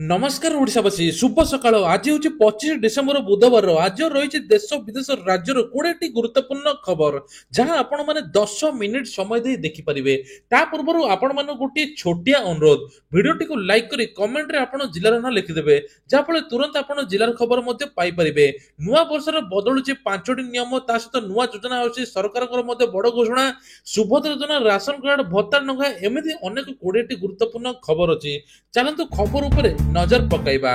नमस्कार ओडिशावासी शुभ सकाळ आज हूँ 25 डिसेम्बर बुधवार आज रही देश विदेश राज्यर 20टी गुरुत्वपूर्ण खबर जहां आपण मैंने 10 मिनिट समय दे देखिपारे ता पूर्व आपण मान गोटे छोटिया अनुरोध भिडियोटी को लाइक करी कमेंट रे आपण जिलार ना लिखिदेवे जहाँफल तुरंत आपण जिलार खबर पाइपर नुआ वर्षर बदलुचे 5टी नियम ता सहित नुआ योजना अच्छी सरकार बड़ घोषणा सुभद्रा योजना राशन कार्ड भत्ता नंगा एमती अनेक 20टी गुरुत्वपूर्ण खबर अच्छी चलतु खबर उपरे नजर पकाइबा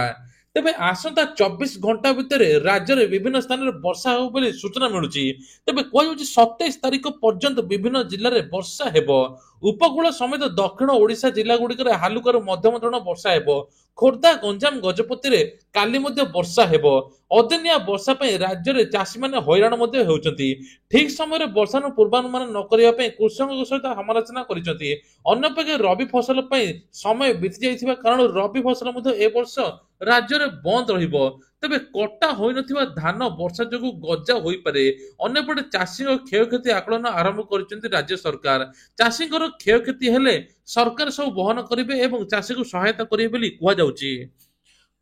तेबे आसंता 24 घंटा भितर राज्य में विभिन्न स्थान में वर्षा हो बोली सूचना मिलुची तेबे कहउची 27 तारिख पर्यंत विभिन्न जिल्ला रे वर्षा हेबो उपकूल समेत दक्षिण ओडिशा जिला गुड़िकर हालुकार मध्यम धरण वर्षा हेबो खोर्धा गंजाम गजपति रे काली मध्ये वर्षा हेबो अदिनिया वर्षा पे राज्य में चाषी माने हैरान मध्ये हेउचंती ठीक समय रे वर्षा पूर्वानुमान न करिया पे कृषकों सहित समालोचना करिसंती अन्यपक्षे रबी फसल पे समय बीती जाइथिबा कारण रबी फसल मध्ये ए वर्ष राज्य में बंद रहिबो तेबे कटा होई नथिबा धान वर्षा जोगु गजा होई पारे अन्यपटे चाषी क्षयक्षति आकलन आरंभ करिसंती राज्य सरकार चाषी क्षयक्षति हेले सरकार सब बहन करिवे एवं चाषी को सहायता करिवे बोली कुहा जाउची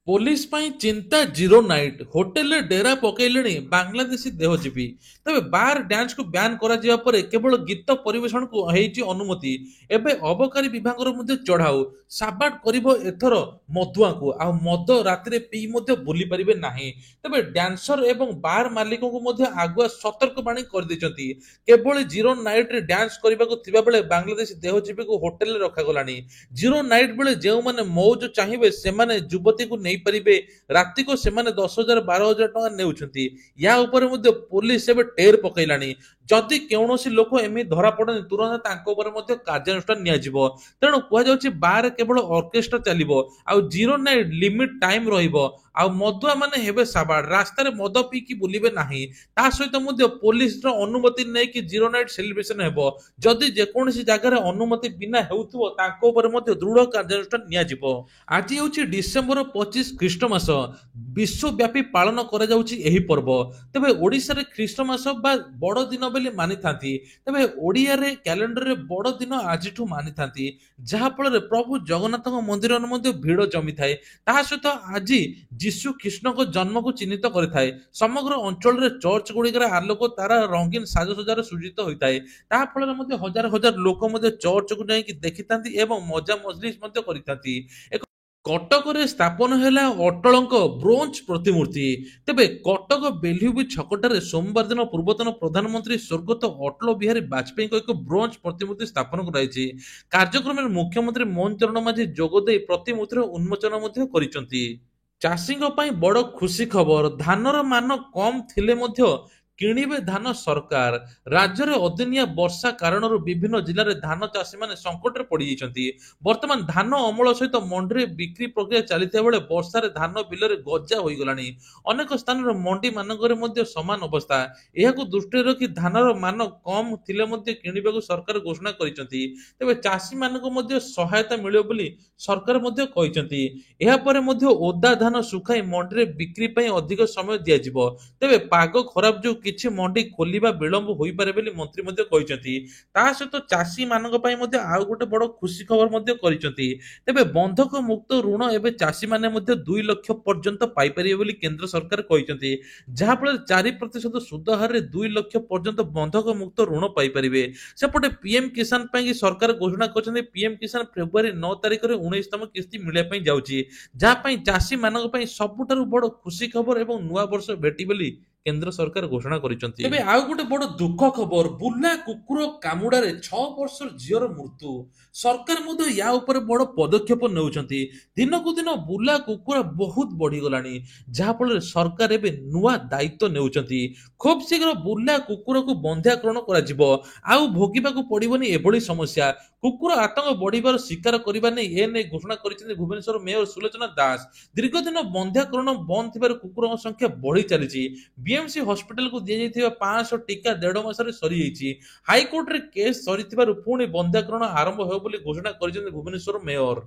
पुलिस पाई चिंता जीरो नाइट होटेल रे डेरा पकैले बांग्लादेशी देहजीवी तबे बार डांस को बैन करा जिया परे केवल गीत परिवेषण को हेइची अनुमति एबे अबकारी विभाग रो मध्ये चढ़ाऊ साबाट करिवो एथर मधुआ को आ मद राति रे पी मध्ये बुली परिबे नाही तबे डांसर एवं बार मालिकों को मध्ये आगुआ सतर्क बाणी कर दैचंती केवल जीरो नाइट रे डांस करबा को थिबा बेले बांग्लादेशी देहजीवी को होटेल रे रखा गलानी जीरो नाइट बेले जेउ माने मौज चाहिबे से माने युवती को पारिबे राति को सेमाने 10,000 12,000 टका नेउछंती या ऊपर मध्ये पुलिस एबे टेर पकैलानी जदि कौनसी लोक एमि धरा पड़े तुरंत तांको ऊपर मध्ये कार्यानुष्ठान निया जिवो तेणु कुहा जाउछि बार केवल ऑर्केस्ट्रा चलिबो आ जीरो नाइट लिमिट टाइम रहिबो आ मधुआ माने हेबे साबाड रास्ता रे मद पी की बुलिबे नाही ता सहित मध्ये पुलिस रो अनुमति नै कि जीरो नाइट सेलिब्रेशन हेबो जदि जे कोनसी जगह रे अनुमति बिना हेउथबो तांको ऊपर मध्ये दृढ़ कार्यानुष्ठान निया जिवो आज होछि डिसेंबर 25 ख्रीष्टमास विश्वव्यापी पालन करा जाउछि एही पर्व तबे ओडिसा रे ख्रीष्टमास बा बड़ दिन बोली मानि थांती तबे ओडिया रे कैलेंडर रे बड़ दिन आजिठु मानि थांती जहा फल रे प्रभु जगन्नाथ मंदिर मध्ये भीड़ जमी थाए ता सहित आज जीशु कृष्ण को जन्म को चिन्हित करिथाए समग्र अंचल रे चर्च गुड़िकर आलोक तारा रंगीन साजसज्जार सुजित होइथाए ता फल रे मध्ये हजार हजार लोक मध्ये चर्च को जाई देखिथांती एवं मजा मजलिस मध्ये करिथांती कटक रे स्थापन है अटल ब्रोंज प्रतिमूर्ति तेबे कटक बेल्युबी छकटारे सोमवार दिन पूर्वतन प्रधानमंत्री स्वर्गत अटल बिहारी वाजपेयी को एक ब्रोंज प्रतिमूर्ति स्थापन कराई कार्यक्रम में मुख्यमंत्री मोहन चरण माझी जोगदे प्रतिमूर्तिर उन्मोचन करिसंती चाषी बड़ खुशी खबर धानर मान कम थिले मध्य किणिबे धान सरकार राज्य में अदिनिया वर्षा कारण विभिन्न जिले में धान चाषी माने संकट में पड़ जाइछंती वर्तमान धान अमल सहित मंडी बिक्री प्रक्रिया चली बेले वर्षा रे धान बिल रे गजा हो गलानी अनेक स्थान मंडी मानकरे मध्य समान अवस्था एहाकु दृष्टि रखी धानर मान कम थिले मध्य किणिबाकु सरकार घोषणा करिसंती तेबे चाषी मानक मध्य सहायता मिलियो बोली सरकार मध्य कहिसंती एहा परे मध्य ओदा धान सुखाई मंडी रे बिक्री पई अधिक समय दिया जिवो तेबे पाग खराब जो किछि मंडी खोलिबा विलंब होई पारे बोली मंत्री मध्ये कहिसंती ता सहित चाषी मानक पई मध्ये आउ गोटे बड़ खुशी खबर मध्ये करिसंती तेबे बंधक मुक्त ऋण एबे चाषी माने मध्ये 2 लाख पर्यंत पाई परिबे बोली केंद्र सरकार कहिसंती जहा फल 4% सुध हार रे 2 लाख पर्यंत बंधक मुक्त ऋण पाई परिबे सेपटे पीएम किसान पई सरकार घोषणा करछंती पीएम किसान फेब्रुआरी 9 तारिख रे 19तम किस्ती मिलिया पई जाउची जहा पई चाषी मानक पई सबुठारु बड़ खुशी खबर एवं नुआ वर्ष भेटी बोली केंद्र सरकार घोषणा करिसंती एबे आउ गोटे बड़ दुख खबर बुला कुकुर कामुडारे 6 वर्षर झियर मृत्यु सरकार मध्ये या ऊपर बड़ पदक्षेप नेउचंती दिनकु दिन बुला कुकुर बहुत बढ़ी गलानी जहा फल सरकार एबे नुआ दायित्व नेउचंती खूब शीघ्र बुला कुकुर को बंध्याकरण करा जिवो आउ भोगिबाकू पड़िबनी एभली समस्या कुकुर आतंक बढ़िबार शिकार करबा नै ए नै घोषणा करिसंती भुवनेश्वर मेयर सुलोचना दास दीर्घ दिन बंध्याकरण बंद थिबार कुकुरक संख्या बढ़ी चलीची बीएमसी हॉस्पिटल को दिया जाइथिबा 500 टीका 1.5 मास रे सरी जाइची हाईकोर्ट रे केस सरीथिबार पुणी बंध्याकरण आरंभ हो बोली घोषणा करिसंती भुवनेश्वर मेयर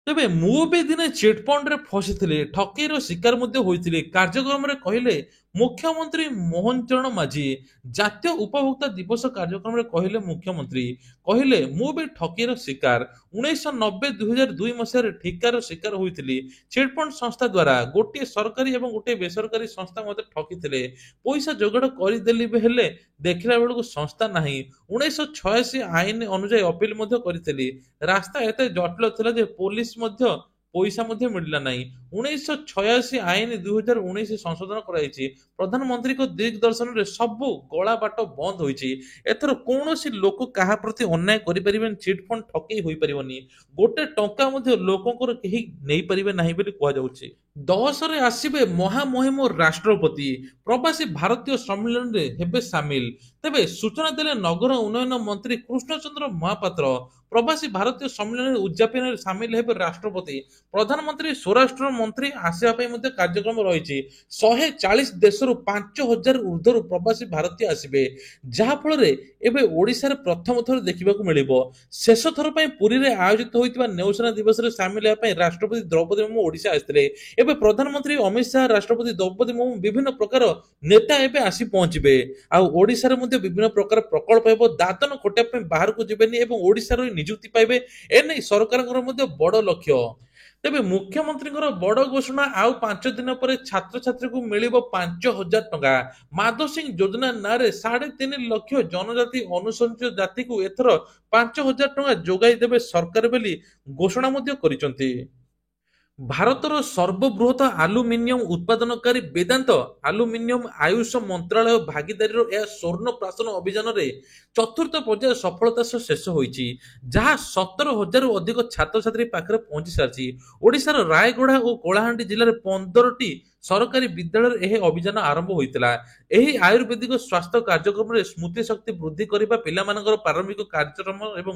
तेबे मु भी दिने चिटफंड रे फसी ठकेर शिकार होइथिले कार्यक्रम रे कहिले ମୁଖ୍ୟମନ୍ତ୍ରୀ ମୋହନ ଚରଣ ମାଝୀ ଜାତୀୟ ଉପଭୋକ୍ତା ଦିବସ କାର୍ଯ୍ୟକ୍ରମରେ କହିଲେ ମୁଖ୍ୟମନ୍ତ୍ରୀ କହିଲେ ମୁଁ ବି ଠକେଇର ଶିକାର 1990 2002 ମସିହାରେ ଠିକାର ଶିକାର ହୋଇଥିଲି ଚିଟଫଣ୍ଡ ସଂସ୍ଥା ଦ୍ୱାରା ଗୋଟିଏ ସରକାରୀ ଏବଂ ଗୋଟିଏ ବେସରକାରୀ ସଂସ୍ଥା ମୋତେ ଠକିଥିଲେ ପଇସା ଯୋଗାଡ଼ କରିଦେଲି ହେଲେ ଦେଖିଲା ବେଳକୁ ସଂସ୍ଥା ନାହିଁ 1986 ଆଇନ ଅନୁଯାୟୀ ଅପିଲ ମଧ୍ୟ କରିଥିଲି ରାସ୍ତା ଏତେ ଜଟିଳ ଥିଲା ଯେ ପୋଲିସ ମଧ୍ୟ ପଇସା ମଧ୍ୟ ମିଳିଲା ନାହିଁ 1986 ଆଇନ 2019 ସଂଶୋଧନ କରାଯାଇଛି ପ୍ରଧାନମନ୍ତ୍ରୀଙ୍କ ଦିଗଦର୍ଶନରେ ସବୁ ଗଳା ବାଟ ବନ୍ଦ ହୋଇଛି ଏଥର କୌଣସି ଲୋକ କାହା ପ୍ରତି ଅନ୍ୟାୟ କରିପାରିବେନି ଚିଟଫଣ୍ଡ ଠକେଇ ହୋଇପାରିବନି ଗୋଟେ ଟଙ୍କା ମଧ୍ୟ ଲୋକଙ୍କର କେହି ନେଇପାରିବେ ନାହିଁ ବୋଲି କୁହାଯାଉଛି 10ରେ ଆସିବେ ମହାମହିମ ରାଷ୍ଟ୍ରପତି ପ୍ରବାସୀ ଭାରତୀୟ ସମ୍ମିଳନୀରେ ହେବେ ସାମିଲ ତେବେ ସୂଚନା ଦେଲେ ନଗର ଉନ୍ନୟନ ମନ୍ତ୍ରୀ କୃଷ୍ଣଚନ୍ଦ୍ର ମହାପାତ୍ର ପ୍ରବାସୀ ଭାରତୀୟ ସମ୍ମିଳନୀ ଉଦ୍ଯାପନରେ ସାମିଲ ହେବେ ରାଷ୍ଟ୍ରପତି ପ୍ରଧାନମନ୍ତ୍ରୀ ସ୍ୱରାଷ୍ଟ୍ର ମନ୍ତ୍ରୀ ଆସିବା ପାଇଁ ମଧ୍ୟ କାର୍ଯ୍ୟକ୍ରମ ରହିଛି 140 ଦେଶରୁ 5000 ଉର୍ଦ୍ଧ୍ୱରୁ ପ୍ରବାସୀ ଭାରତୀୟ ଆସିବେ ଯାହାଫଳରେ ଏବେ ଓଡ଼ିଶାରେ ପ୍ରଥମ ଥର ଦେଖିବାକୁ ମିଳିବ ଶେଷ ଥର ପାଇଁ ପୁରୀରେ ଆୟୋଜିତ ହୋଇଥିବା ନେଉସେନା ଦିବସରେ ସାମିଲ ହେବା ପାଇଁ ରାଷ୍ଟ୍ରପତି ଦ୍ରୌପଦୀ ମୁର୍ମୁ ଓଡ଼ିଶା ଆସିଥିଲେ ଏବେ ପ୍ରଧାନମନ୍ତ୍ରୀ ଅମିତ ଶାହ ରାଷ୍ଟ୍ରପତି ଦ୍ରୌପଦୀ ମୁର୍ମୁ ବିଭିନ୍ନ ପ୍ରକାର ନେତା ଏବେ ଆସି ପହଞ୍ଚିବେ ଆଉ ଓଡ଼ିଶାରେ ମଧ୍ୟ ବିଭିନ୍ନ ପ୍ରକାର ପ୍ରକଳ୍ପ ହେବ ଦାଦନ ଖଟିବା ପାଇଁ ବାହାରକୁ ଯିବେନି ଏବଂ ଓଡ଼ିଶାର ନିଯୁକ୍ତି ପାଇବେ ଏନେଇ ସରକାରଙ୍କର ମଧ୍ୟ ବଡ଼ ଲକ୍ଷ୍ୟ ତେବେ ମୁଖ୍ୟମନ୍ତ୍ରୀଙ୍କର ବଡ଼ ଘୋଷଣା ଆଉ 5 ଦିନ ପରେ ଛାତ୍ରଛାତ୍ରୀଙ୍କୁ ମିଳିବ 5000 ଟଙ୍କା ମାଧବ ସିଂ ଯୋଜନା ନାଁରେ 3.5 ଲକ୍ଷ ଜନଜାତି ଅନୁସୂଚିତ ଜାତିକୁ ଏଥର 5000 ଟଙ୍କା ଯୋଗାଇ ଦେବେ ସରକାର ବୋଲି ଘୋଷଣା ମଧ୍ୟ କରିଛନ୍ତି ଭାରତର ସର୍ବବୃହତ ଆଲୁମିନିୟମ ଉତ୍ପାଦନକାରୀ ବେଦାନ୍ତ ଆଲୁମିନିୟମ ଆୟୁଷ ମନ୍ତ୍ରାଳୟ ଭାଗିଦାରୀର ଏହା ସ୍ୱର୍ଣ୍ଣ ପ୍ରାଶନ ଅଭିଯାନରେ ଚତୁର୍ଥ ପର୍ଯ୍ୟାୟ ସଫଳତା ସହ ଶେଷ ହୋଇଛି ଯାହା 17,000ରୁ ଅଧିକ ଛାତ୍ରଛାତ୍ରୀ ପାଖରେ ପହଞ୍ଚି ସାରିଛି ଓଡ଼ିଶାର ରାୟଗଡ଼ା ଓ କଳାହାଣ୍ଡି ଜିଲ୍ଲାରେ 15ଟି ସରକାରୀ ବିଦ୍ୟାଳୟରେ ଏହି ଅଭିଯାନ ଆରମ୍ଭ ହୋଇଥିଲା ଏହି ଆୟୁର୍ବେଦିକ ସ୍ୱାସ୍ଥ୍ୟ କାର୍ଯ୍ୟକ୍ରମରେ ସ୍ମୃତି ଶକ୍ତି ବୃଦ୍ଧି କରିବା ପିଲାମାନଙ୍କର ପ୍ରାରମ୍ଭିକ କାର୍ଯ୍ୟକ୍ରମ ଏବଂ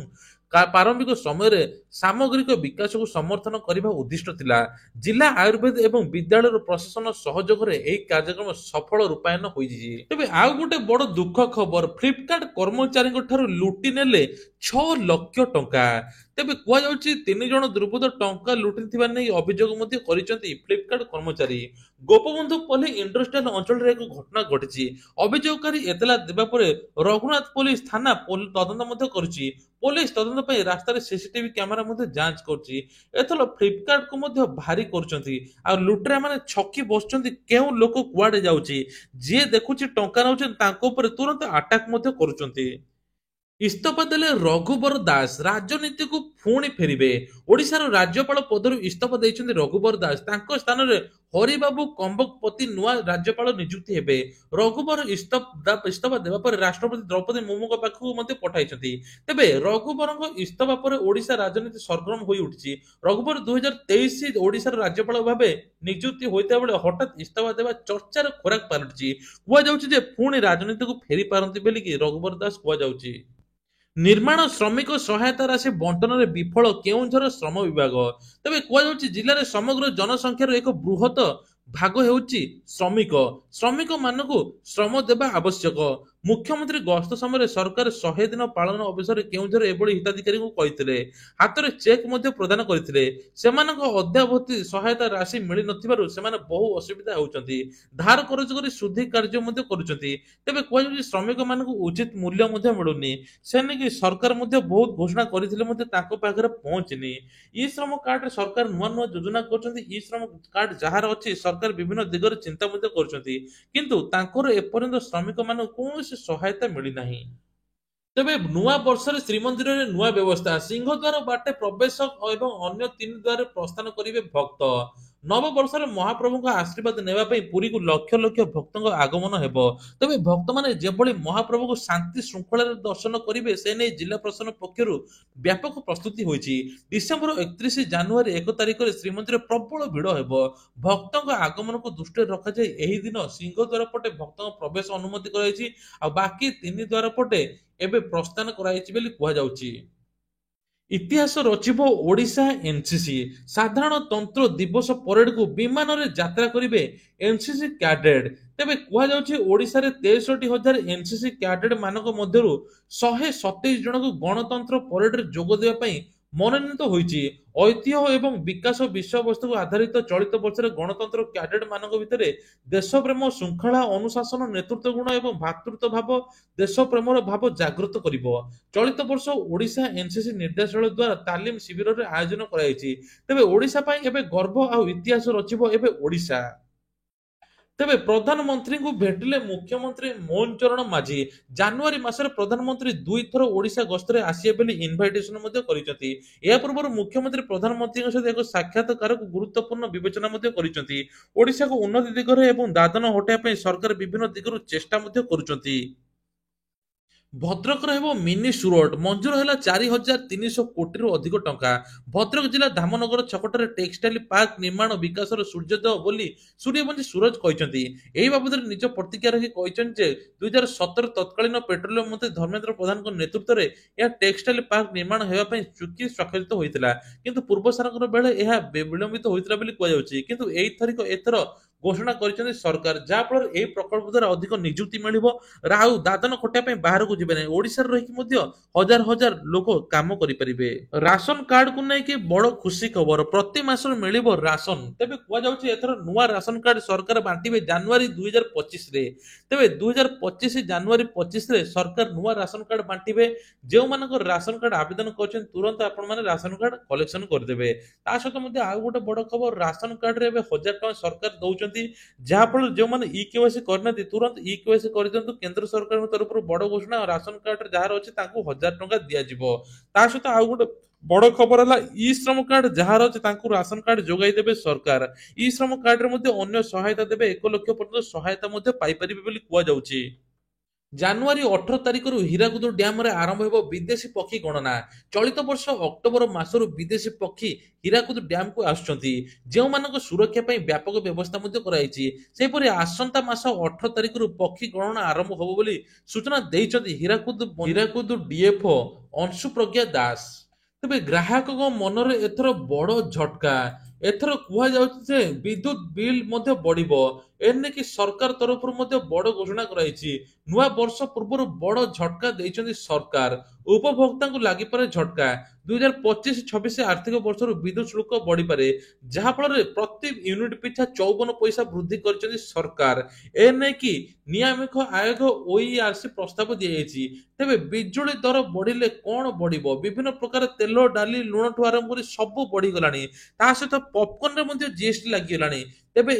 ପ୍ରାରମ୍ଭିକ ସମୟରେ ସାମଗ୍ରିକ ବିକାଶକୁ ସମର୍ଥନ କରିବା ଉଦ୍ଦିଷ୍ଟ ଥିଲା ଜିଲ୍ଲା ଆୟୁର୍ବେଦ ଏବଂ ବିଦ୍ୟାଳୟର ପ୍ରଶାସନ ସହଯୋଗରେ ଏହି କାର୍ଯ୍ୟକ୍ରମ ସଫଳ ରୂପାୟନ ହୋଇଛି ତେବେ ଆଉ ଗୋଟେ ବଡ଼ ଦୁଃଖ ଖବର ଫ୍ଲିପକାର୍ଟ କର୍ମଚାରୀଙ୍କ ଠାରୁ ଲୁଟି ନେଲେ 6 ଲକ୍ଷ ଟଙ୍କା ତେବେ କୁହାଯାଉଛି 3 ଜଣ ଦୁର୍ବୃତ୍ତ ଟଙ୍କା ଲୁଟିଥିବା ନେଇ ଅଭିଯୋଗ ମଧ୍ୟ କରିଛନ୍ତି ଫ୍ଲିପକାର୍ଟ କର୍ମଚାରୀ ଗୋପବନ୍ଧୁ ପଲ୍ଲୀ ଇଣ୍ଡଷ୍ଟ୍ରିଆଲ ଅଞ୍ଚଳରେ ଏକ ଘଟଣା ଘଟିଛି ଅଭିଯୋଗକାରୀ ଏତଲା ଦେବା ପରେ ରଘୁନାଥ ପୋଲିସ ଥାନା ତଦନ୍ତ ମଧ୍ୟ କରୁଛି ପୋଲିସ ତଦନ୍ତ ପାଇଁ ରାସ୍ତାରେ ସିସିଟିଭି କ୍ୟାମେରା ମଧ୍ୟ ଯାଞ୍ଚ କରୁଛି ଏଥର ଫ୍ଲିପକାର୍ଟକୁ ମଧ୍ୟ ଭାରି କରୁଛନ୍ତି ଆଉ ଲୁଟେରା ମାନେ ଛକି ବସୁଛନ୍ତି କେଉଁ ଲୋକ କୁଆଡେ ଯାଉଛି ଯିଏ ଦେଖୁଛି ଟଙ୍କା ନେଉଛନ୍ତି ତାଙ୍କ ଉପରେ ତୁରନ୍ତ ଆଟାକ ମଧ୍ୟ କରୁଛନ୍ତି ଇସ୍ତଫା ଦେଲେ ରଘୁବର ଦାସ ରାଜନୀତିକୁ ପୁଣି ଫେରିବେ ଓଡ଼ିଶାର ରାଜ୍ୟପାଳ ପଦରୁ ଇସ୍ତଫା ଦେଇଛନ୍ତି ରଘୁବର ଦାସ ତାଙ୍କ ସ୍ଥାନରେ ହରିବାବୁ କମ୍ବକପତି ନୂଆ ରାଜ୍ୟପାଳ ନିଯୁକ୍ତି ହେବେ ରଘୁବର ଇସ୍ତଫା ଦେବା ପରେ ରାଷ୍ଟ୍ରପତି ଦ୍ରୌପଦୀ ମୁର୍ମୁଙ୍କ ପାଖକୁ ମଧ୍ୟ ପଠାଇଛନ୍ତି ତେବେ ରଘୁବରଙ୍କ ଇସ୍ତଫା ପରେ ଓଡ଼ିଶା ରାଜନୀତି ସରଗରମ ହୋଇ ଉଠିଛି ରଘୁବର 2023 ଓଡ଼ିଶାର ରାଜ୍ୟପାଳ ଭାବେ ନିଯୁକ୍ତି ହୋଇଥିବା ବେଳେ ହଠାତ୍ ଇସ୍ତଫା ଦେବା ଚର୍ଚ୍ଚାର ଖୋରାକ ପାଲଟିଛି କୁହାଯାଉଛି ଯେ ପୁଣି ରାଜନୀତିକୁ ଫେରି ପାରନ୍ତି ବୋଲିକି ରଘୁବର ଦାସ କୁହାଯାଉଛି ନିର୍ମାଣ ଶ୍ରମିକ ସହାୟତା ରାଶି ବଣ୍ଟନରେ ବିଫଳ କେଉଁଝର ଶ୍ରମ ବିଭାଗ ତେବେ କୁହାଯାଉଛି ଜିଲ୍ଲାରେ ସମଗ୍ର ଜନସଂଖ୍ୟାର ଏକ ବୃହତ ଭାଗ ହେଉଛି ଶ୍ରମିକ ମାନଙ୍କୁ ଶ୍ରମ ଦେବା ଆବଶ୍ୟକ ମୁଖ୍ୟମନ୍ତ୍ରୀ ଗସ୍ତ ସମୟରେ ସରକାର 100 ଦିନ ପାଳନ ଅବସରରେ କେଉଁଝର ଏଭଳି ହିତାଧିକାରୀଙ୍କୁ କହିଥିଲେ ହାତରେ ଚେକ୍ ମଧ୍ୟ ପ୍ରଦାନ କରିଥିଲେ ସେମାନଙ୍କ ଅଦ୍ୟାବଧି ସହାୟତା ରାଶି ମିଳିନଥିବାରୁ ସେମାନେ ବହୁ ଅସୁବିଧା ହେଉଛନ୍ତି ଧାର କରଜ କରି ଶୁଦ୍ଧି କାର୍ଯ୍ୟ ମଧ୍ୟ କରୁଛନ୍ତି ତେବେ କୁହାଯାଉଛି ଶ୍ରମିକ ମାନଙ୍କୁ ଉଚିତ ମୂଲ୍ୟ ମଧ୍ୟ ମିଳୁନି ସେ ନେଇକି ସରକାର ମଧ୍ୟ ବହୁତ ଘୋଷଣା କରିଥିଲେ ମଧ୍ୟ ତାଙ୍କ ପାଖରେ ପହଞ୍ଚିନି ଇ ଶ୍ରମ କାର୍ଡରେ ସରକାର ନୂଆ ନୂଆ ଯୋଜନା କରୁଛନ୍ତି ଇ ଶ୍ରମ କାର୍ଡ ଯାହାର ଅଛି ସରକାର ବିଭିନ୍ନ ଦିଗରେ ଚିନ୍ତା ମଧ୍ୟ କରୁଛନ୍ତି କିନ୍ତୁ ତାଙ୍କର ଏପର୍ଯ୍ୟନ୍ତ ଶ୍ରମିକ ମାନଙ୍କୁ କୌଣସି ସହାୟତା ମିଳିନାହିଁ ତେବେ ନୂଆ ବର୍ଷରେ ଶ୍ରୀମନ୍ଦିରରେ ନୂଆ ବ୍ୟବସ୍ଥା ସିଂହଦ୍ୱାର ବାଟେ ପ୍ରବେଶ ଏବଂ ଅନ୍ୟ 3 ଦ୍ୱାରରେ ପ୍ରସ୍ଥାନ କରିବେ ଭକ୍ତ ନବବର୍ଷରେ ମହାପ୍ରଭୁଙ୍କ ଆଶୀର୍ବାଦ ନେବା ପାଇଁ ପୁରୀକୁ ଲକ୍ଷ ଲକ୍ଷ ଭକ୍ତଙ୍କ ଆଗମନ ହେବ ତେବେ ଭକ୍ତମାନେ ଯେଭଳି ମହାପ୍ରଭୁଙ୍କୁ ଶାନ୍ତି ଶୃଙ୍ଖଳାରେ ଦର୍ଶନ କରିବେ ସେ ନେଇ ଜିଲ୍ଲା ପ୍ରଶାସନ ପକ୍ଷରୁ ବ୍ୟାପକ ପ୍ରସ୍ତୁତି ହୋଇଛି ଡିସେମ୍ବର 31 ଜାନୁଆରୀ 1 ତାରିଖରେ ଶ୍ରୀମନ୍ଦିରରେ ପ୍ରବଳ ଭିଡ଼ ହେବ ଭକ୍ତଙ୍କ ଆଗମନକୁ ଦୃଷ୍ଟିରେ ରଖାଯାଇ ଏହି ଦିନ ସିଂହଦ୍ୱାର ପଟେ ଭକ୍ତଙ୍କ ପ୍ରବେଶ ଅନୁମତି କରାଯାଇଛି ଆଉ ବାକି 3 ଦ୍ୱାର ପଟେ ଏବେ ପ୍ରସ୍ଥାନ କରାଯାଇଛି ବୋଲି କୁହାଯାଉଛି ଇତିହାସ ରଚିବ ଓଡ଼ିଶା ଏନସିସି ସାଧାରଣତନ୍ତ୍ର ଦିବସ ପରେଡକୁ ବିମାନରେ ଯାତ୍ରା କରିବେ ଏନସିସି କ୍ୟାଡେଟ ତେବେ କୁହାଯାଉଛି ଓଡ଼ିଶାରେ 63,000 ଏନସିସି କ୍ୟାଡେଟ ମାନଙ୍କ ମଧ୍ୟରୁ 127 ଜଣଙ୍କୁ ଗଣତନ୍ତ୍ର ପରେଡରେ ଯୋଗ ଦେବା ପାଇଁ ମନୋନୀତ ହୋଇଛି। ଐତିହ୍ୟ ଏବଂ ବିକାଶ ବିଷୟବସ୍ତୁକୁ ଆଧାରିତ ଚଳିତ ବର୍ଷରେ ଗଣତନ୍ତ୍ର କ୍ୟାଡେଟ୍ ମାନଙ୍କ ଭିତରେ ଦେଶପ୍ରେମ, ଶୃଙ୍ଖଳା, ଅନୁଶାସନ, ନେତୃତ୍ୱ ଗୁଣ ଏବଂ ଭାତୃତ୍ୱ ଭାବ, ଦେଶପ୍ରେମର ଭାବ ଜାଗୃତ କରିବ। ଚଳିତ ବର୍ଷ ଓଡ଼ିଶା ଏନସିସି ନିର୍ଦ୍ଦେଶାଳୟ ଦ୍ୱାରା ତାଲିମ ଶିବିରରେ ଆୟୋଜନ କରାଯାଇଛି। ତେବେ ଓଡ଼ିଶା ପାଇଁ ଏବେ ଗର୍ବ ଆଉ ଇତିହାସ ରଚିବ ଏବେ ଓଡ଼ିଶା। ତେବେ ପ୍ରଧାନମନ୍ତ୍ରୀଙ୍କୁ ଭେଟିଲେ ମୁଖ୍ୟମନ୍ତ୍ରୀ ମୋହନ ଚରଣ ମାଝୀ। ଜାନୁଆରୀ ମାସରେ ପ୍ରଧାନମନ୍ତ୍ରୀ ଦୁଇଥର ଓଡ଼ିଶା ଗସ୍ତରେ ଆସିବେ ବୋଲି ଇନଭାଇଟେସନ ମଧ୍ୟ କରିଛନ୍ତି। ଏହା ପୂର୍ବରୁ ମୁଖ୍ୟମନ୍ତ୍ରୀ ପ୍ରଧାନମନ୍ତ୍ରୀଙ୍କ ସହିତ ଏକ ସାକ୍ଷାତକାରକୁ ଗୁରୁତ୍ୱପୂର୍ଣ୍ଣ ବିବେଚନା ମଧ୍ୟ କରିଛନ୍ତି। ଓଡ଼ିଶାକୁ ଉନ୍ନତି ଦିଗରେ ଏବଂ ଦାଦନ ହଟାଇବା ପାଇଁ ସରକାର ବିଭିନ୍ନ ଦିଗରୁ ଚେଷ୍ଟା ମଧ୍ୟ କରୁଛନ୍ତି। ଭଦ୍ରକରେ ହେବ ମିନି ସୁରଟ, ମଞ୍ଜୁର ହେଲା 4,300 କୋଟିରୁ ଅଧିକ ଟଙ୍କା। ଭଦ୍ରକ ଜିଲ୍ଲା ଧାମନଗର ଛକଠାରେ ଟେକ୍ସଟାଇଲ ପାର୍କ ନିର୍ମାଣ ବିକାଶର ସୂର୍ଯ୍ୟୋଦୟ ବୋଲି ସୂର୍ଯ୍ୟବଂଶୀ ସୁରଜ କହିଛନ୍ତି। ଏହି ବାବଦରେ ନିଜ ପ୍ରତିକ୍ରିୟା ରଖି କହିଛନ୍ତି ଯେ 2017 ତତ୍କାଳୀନ ପେଟ୍ରୋଲିୟମ ମନ୍ତ୍ରୀ ଧର୍ମେନ୍ଦ୍ର ପ୍ରଧାନଙ୍କ ନେତୃତ୍ୱରେ ଏହା ଟେକ୍ସଟାଇଲ ପାର୍କ ନିର୍ମାଣ ହେବା ପାଇଁ ଚୁକ୍ତି ସ୍ୱାକ୍ଷରିତ ହୋଇଥିଲା, କିନ୍ତୁ ପୂର୍ବ ସରକାରଙ୍କ ବେଳେ ଏହା ବିଳମ୍ବିତ ହୋଇଥିଲା ବୋଲି କୁହାଯାଉଛି। କିନ୍ତୁ ଏଥର ଘୋଷଣା କରିଛନ୍ତି ସରକାର, ଯାହାଫଳରେ ଏହି ପ୍ରକଳ୍ପ ଦ୍ୱାରା ଅଧିକ ନିଯୁକ୍ତି ମିଳିବ। ଆଉ ଦାଦନ ଖଟିବା ପାଇଁ ବାହାରକୁ ଯିବେ ନାହିଁ, ଓଡ଼ିଶାରେ ରହିକି ମଧ୍ୟ ହଜାର ହଜାର ଲୋକ କାମ କରିପାରିବେ। ରାସନ କାର୍ଡକୁ ନେଇକି ବଡ ଖୁସି ଖବର, ପ୍ରତି ମାସରେ ମିଳିବ ରାସନ। ତେବେ କୁହାଯାଉଛି ଏଥର ନୂଆ ରାସନ କାର୍ଡ ସରକାର ବାଣ୍ଟିବେ ଜାନୁଆରୀ 2025ରେ। ତେବେ 2025 ଜାନୁଆରୀ 25ରେ ସରକାର ନୂଆ ରାସନ କାର୍ଡ ବାଣ୍ଟିବେ। ଯେଉଁମାନଙ୍କର ରାସନ କାର୍ଡ ଆବେଦନ କରିଛନ୍ତି ତୁରନ୍ତ ଆପଣମାନେ ରାସନ କାର୍ଡ କଲେକ୍ସନ କରିଦେବେ। ତା ସହିତ ମଧ୍ୟ ଆଉ ଗୋଟେ ବଡ ଖବର, ରାସନ କାର୍ଡରେ ଏବେ 1,000 ଟଙ୍କା ସରକାର ଦଉଛନ୍ତି, ଯାହାଫଳରେ ଯେଉଁମାନେ ଇ କେୱାଇସି କରିନାହାନ୍ତି ତୁରନ୍ତ ଇ କେୱାଇସି କରିଦିଅନ୍ତୁ। କେନ୍ଦ୍ର ସରକାରଙ୍କ ତରଫରୁ ବଡ ଘୋଷଣା, ରାସନ କାର୍ଡରେ ଯାହାର ଅଛି ତାଙ୍କୁ 1,000 ଟଙ୍କା ଦିଆଯିବ। ତା ସହିତ ଆଉ ଗୋଟେ ବଡ ଖବର ହେଲା, ଇ ଶ୍ରମ କାର୍ଡ ଯାହାର ଅଛି ତାଙ୍କୁ ରାସନ କାର୍ଡ ଯୋଗାଇ ଦେବେ ସରକାର। ଇ ଶ୍ରମ କାର୍ଡରେ ମଧ୍ୟ ଅନ୍ୟ ସହାୟତା ଦେବେ, 1 ଲକ୍ଷ ପର୍ଯ୍ୟନ୍ତ ସହାୟତା ମଧ୍ୟ ପାଇପାରିବେ ବୋଲି କୁହାଯାଉଛି। ଜାନୁଆରୀ 18 ତାରିଖରୁ ହୀରାକୁଦ ଡ୍ୟାମରେ ଆରମ୍ଭ ହେବ ବିଦେଶୀ ପକ୍ଷୀ ଗଣନା। ଚଳିତ ବର୍ଷ ଅକ୍ଟୋବର ମାସରୁ ବିଦେଶୀ ପକ୍ଷୀ ହୀରାକୁଦ ଡ୍ୟାମକୁ ଆସୁଛନ୍ତି, ଯେଉଁମାନଙ୍କ ସୁରକ୍ଷା ପାଇଁ ବ୍ୟାପକ ବ୍ୟବସ୍ଥା ମଧ୍ୟ କରାଯାଇଛି। ସେହିପରି ଆସନ୍ତା ମାସ 18 ତାରିଖରୁ ପକ୍ଷୀ ଗଣନା ଆରମ୍ଭ ହେବ ବୋଲି ସୂଚନା ଦେଇଛନ୍ତି ହୀରାକୁଦ ଡିଏଫଓ ଅଂଶୁପ୍ରଜ୍ଞା ଦାସ। ତେବେ ଗ୍ରାହକଙ୍କ ମନରେ ଏଥର ବଡ ଝଟକା। ଏଥର କୁହାଯାଉଛି ଯେ ବିଦ୍ୟୁତ ବିଲ୍ ମଧ୍ୟ ବଢିବ। ଏନେକି ସରକାର ତରଫରୁ ମଧ୍ୟ ବଡ ଘୋଷଣା କରାଯାଇଛି। ନୂଆ ବର୍ଷ ପୂର୍ବରୁ ବଡ ଝଟକା ଦେଇଛନ୍ତି ସରକାର, ଉପଭୋକ୍ତାଙ୍କୁ ଲାଗିପାରେ ଝଟକା। 2025-26 ଆର୍ଥିକ ବର୍ଷରୁ ବିଦ୍ୟୁତ ଶୁଳ୍କ ବଢିପାରେ, ଯାହାଫଳରେ ପ୍ରତି ୟୁନିଟ ପିଛା 54 ପଇସା ବୃଦ୍ଧି କରିଛନ୍ତି ସରକାର। ଏନେକି ନିୟାମକ ଆୟୋଗ ଓଇଆରସି ପ୍ରସ୍ତାବ ଦିଆଯାଇଛି। ତେବେ ବିଜୁଳି ଦର ବଢିଲେ କଣ ବଢିବ? ବିଭିନ୍ନ ପ୍ରକାର ତେଲ, ଡାଲି, ଲୁଣଠୁ ଆରମ୍ଭ କରି ସବୁ ବଢିଗଲାଣି। ତା ସହିତ ପପକର୍ନରେ ମଧ୍ୟ ଜିଏସଟି ଲାଗିଗଲାଣି। ତେବେ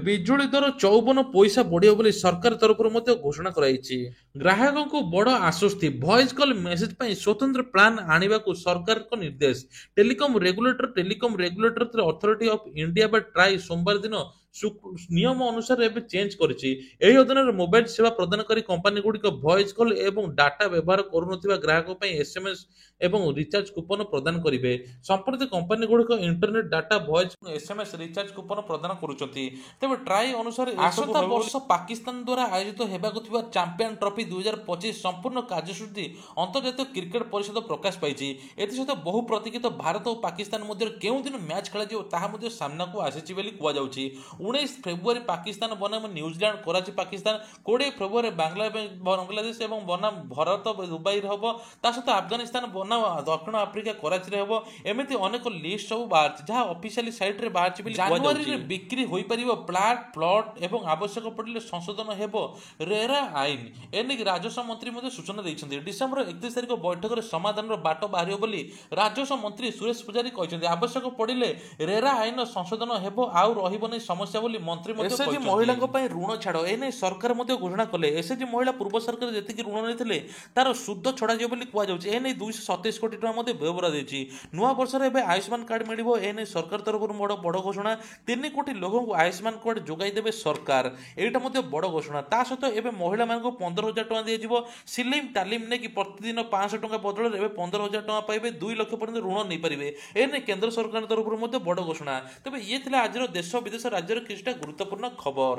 ବିଜୁଳି ଦର 54 ପଇସା ବଢିବ ବୋଲି ସରକାର ତରଫରୁ ମଧ୍ୟ ଘୋଷଣା କରାଯାଇଛି। ଗ୍ରାହକଙ୍କୁ ବଡ ଆଶ୍ୱସ୍ତି, ଭଏସ କଲ ମେସେଜ ପାଇଁ ସ୍ୱତନ୍ତ୍ର ପ୍ଲାନ ଆଣିବାକୁ ସରକାରଙ୍କ ନିର୍ଦ୍ଦେଶ। Telecom regulator authority of India ବା ଟ୍ରାଇ ସୋମବାର ଦିନ ନିୟମ ଅନୁସାରେ ଏବେ ଚେଞ୍ଜ କରିଛି। ଏହି ଅଧୀନରେ ମୋବାଇଲ ସେବା ପ୍ରଦାନକାରୀ କମ୍ପାନୀ ଗୁଡିକ ଭଏସ କଲ ଏବଂ ଡାଟା ବ୍ୟବହାର କରୁନଥିବା ଗ୍ରାହକଙ୍କ ପାଇଁ ଏସଏମଏସ ଏବଂ ରିଚାର୍ଜ କୁପନ ପ୍ରଦାନ କରିବେ। ସମ୍ପ୍ରତି କମ୍ପାନୀ ଗୁଡିକ internet data, voice SMS recharge coupon ପ୍ରଦାନ କରୁଛନ୍ତି। ତେବେ ଟ୍ରାଇ ଅନୁସାରେ ଆସନ୍ତା ବର୍ଷ ପାକିସ୍ତାନ ଦ୍ୱାରା ଆୟୋଜିତ ହେବାକୁ ଥିବା ଚାମ୍ପିୟନ ଟ୍ରଫି 2025 ସମ୍ପୂର୍ଣ୍ଣ କାର୍ଯ୍ୟସୂଚୀ ଅନ୍ତର୍ଜାତୀୟ କ୍ରିକେଟ ପରିଷଦ ପ୍ରକାଶ ପାଇଛି। ଏଥିସହିତ ବହୁ ପ୍ରତୀକ୍ଷିତ ଭାରତ ଓ ପାକିସ୍ତାନ ମଧ୍ୟରେ କେଉଁ ଦିନ ମ୍ୟାଚ୍ ଖେଳାଯିବ ତାହା ମଧ୍ୟ ସାମ୍ନାକୁ ଆସିଛି ବୋଲି କୁହାଯାଉଛି। 19 ଫେବୃଆରୀ ପାକିସ୍ତାନ ବନାମ ନ୍ୟୁଜିଲାଣ୍ଡ କରାଚି ପାକିସ୍ତାନ, 20 ଫେବୃଆରୀ ବାଂଲାଦେଶ ଏବଂ ବନାମ ଭାରତ ଦୁବାଇରେ ହେବ। ତା ସହିତ ଆଫଗାନିସ୍ତାନ ବନାମ ଦକ୍ଷିଣ ଆଫ୍ରିକା କରାଚିରେ ହେବ। ଏମିତି ଅନେକ ଲିଷ୍ଟ ସବୁ ବାହାରିଛି, ଯାହା ଅଫିସିଆଲି ସାଇଟରେ ବାହାରିଛି ବୋଲି ଜାନୁଆରୀରେ ବିକ୍ରି ହୋଇପାରିବ ପ୍ଲଟ ଏବଂ ଆବଶ୍ୟକ ପଡ଼ିଲେ ସଂଶୋଧନ ହେବ ରେରା ଆଇନ। ଏନେଇ ରାଜସ୍ୱ ମନ୍ତ୍ରୀ ମଧ୍ୟ ସୂଚନା ଦେଇଛନ୍ତି। ଡିସେମ୍ବର 31 ତାରିଖ ବୈଠକରେ ସମାଧାନର ବାଟ ବାହାରିବ ବୋଲି ରାଜସ୍ୱ ମନ୍ତ୍ରୀ ସୁରେଶ ପୂଜାରୀ କହିଛନ୍ତି। ଆବଶ୍ୟକ ପଡ଼ିଲେ ରେରା ଆଇନ ସଂଶୋଧନ ହେବ, ଆଉ ରହିବ ନାହିଁ ସମସ୍ୟା ବୋଲି ମନ୍ତ୍ରୀ ମଧ୍ୟ କହିଛନ୍ତି। ମହିଳାଙ୍କ ପାଇଁ ଋଣ ଛାଡ଼, ଏନେଇ ସରକାର ମଧ୍ୟ ଘୋଷଣା କଲେ। ଏସଏଚଜି ମହିଳା ପୂର୍ବ ସରକାର ଯେତିକି ଋଣ ନେଇଥିଲେ ତାର ସୁଧ ଛଡ଼ାଯିବ ବୋଲି କୁହାଯାଉଛି। ଏନେଇ 227 କୋଟି ଟଙ୍କା ମଧ୍ୟ ବ୍ୟବହାର ଦେଇଛି। ନୂଆ ବର୍ଷରେ ଏବେ ଆୟୁଷ୍ମାନ କାର୍ଡ ମିଳିବ, ଏନେଇ ସରକାର ତରଫରୁ ବଡ ଘୋଷଣା। 3 କୋଟି ଲୋକଙ୍କୁ ଆୟୁଷ୍ମାନ କାର୍ଡ ଯୋଗାଇ ଦେବେ ସରକାର, ଏଇଟା ମଧ୍ୟ ବଡ ଘୋଷଣା। ତା ସହିତ ଏବେ ମହିଳାମାନଙ୍କୁ 15,000 ଟଙ୍କା ଦିଆଯିବ। ସିଲେଇ ତାଲିମ ନେଇକି ପ୍ରତିଦିନ 500 ଟଙ୍କା ବଦଳରେ ଏବେ 15,000 ଟଙ୍କା ପାଇବେ, 2 ଲକ୍ଷ ପର୍ଯ୍ୟନ୍ତ ଋଣ ନେଇପାରିବେ। ଏନେଇ କେନ୍ଦ୍ର ସରକାରଙ୍କ ତରଫରୁ ମଧ୍ୟ ବଡ ଘୋଷଣା। ତେବେ ଇଏ ଥିଲା ଆଜିର ଦେଶ ବିଦେଶ ରାଜ୍ୟର କିଛିଟା ଗୁରୁତ୍ୱପୂର୍ଣ୍ଣ ଖବର।